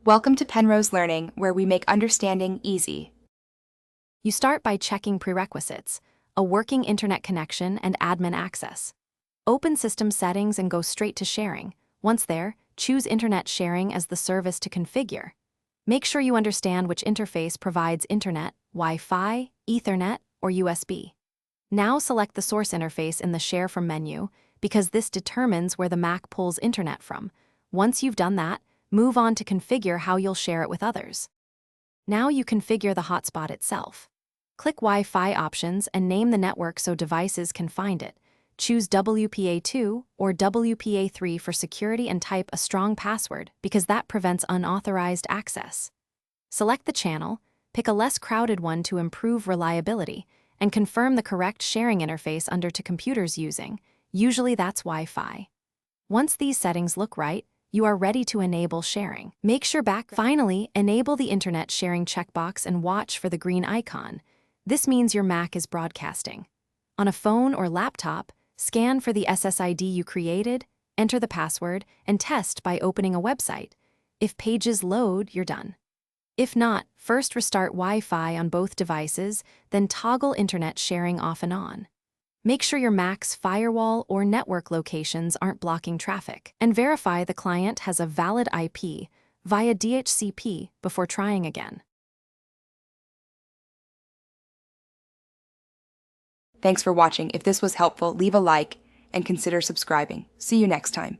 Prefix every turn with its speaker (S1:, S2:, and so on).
S1: Welcome to Penrose Learning, where we make understanding easy.
S2: You start by checking prerequisites, a working internet connection and admin access. Open system settings and go straight to sharing. Once there, choose internet sharing as the service to configure. Make sure you understand which interface provides internet, Wi-Fi, Ethernet, or USB. Now select the source interface in the Share From menu, because this determines where the Mac pulls internet from. Once you've done that, move on to configure how you'll share it with others. Now you configure the hotspot itself. Click Wi-Fi options and name the network so devices can find it. Choose WPA2 or WPA3 for security and type a strong password because that prevents unauthorized access. Select the channel, pick a less crowded one to improve reliability, and confirm the correct sharing interface under to computers using. Usually that's Wi-Fi. Once these settings look right, you are ready to enable sharing. Make sure Finally, enable the internet sharing checkbox and watch for the green icon. This means your Mac is broadcasting. On a phone or laptop, scan for the SSID you created, enter the password, and test by opening a website. If pages load, you're done. If not, first restart Wi-Fi on both devices, then toggle internet sharing off and on. Make sure your Mac's firewall or network locations aren't blocking traffic, and verify the client has a valid IP via DHCP before trying again.
S1: Thanks for watching. If this was helpful, leave a like and consider subscribing. See you next time.